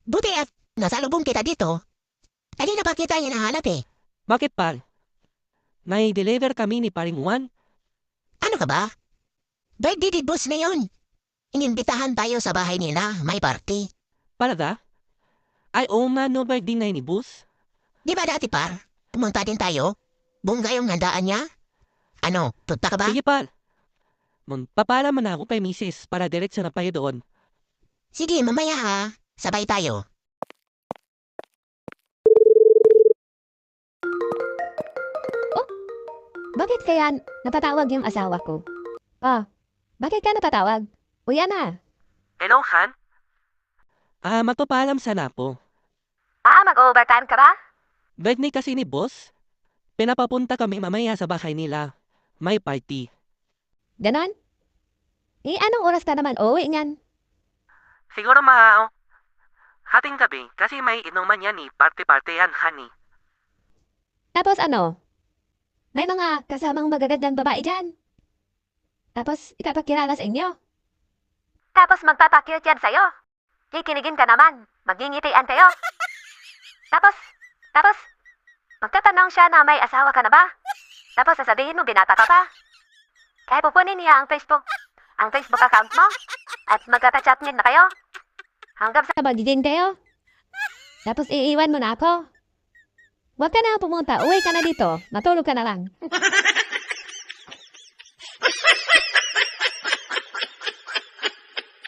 Buti at nasalubong kita dito. Kanina pa kita hinahanap eh. Bakit pal? Nai-deliver kami ni Paring Juan? Ano ka ba? Birthday ni boss na yun. Inimbitahan tayo sa bahay nila, may party. Talaga? Ay oo nga no birthday na ni Bus? Di ba dati par? Pumunta din tayo? Bungga yung handaan niya? Ano, punta ka ba? Sige pal. Papala man ako kay Mrs. para diretso na tayo doon. Sige, mamaya ha. Sabay tayo. Bakit kaya natatawag yung asawa ko? Bakit ka natatawag? Uya na. Hello, Han? Matupalam sana po. Mag-overtime ka ba? Birthday kasi ni Boss. Pinapapunta kami mamaya sa bahay nila. May party. Ganon? Anong oras ka naman uuwi niyan? Siguro hating gabi kasi may inuman yan ni party-party yan, honey. Tapos ano? May mga kasamang magagandang babae dyan. Tapos ipapakilala sa inyo. Tapos magpapakyut yan sa'yo. Kikinigin ka naman. Magingitian kayo. Tapos, magtatanong siya na may asawa ka na ba? Tapos sasabihin mo binata ka pa. Kaya pupunin niya ang Facebook account mo. At magkata-chat na kayo. Hanggang sa magiging kayo. Tapos iiwan mo na ako. Huwag ka na pumunta. Uwi ka na dito. Matulog ka na lang.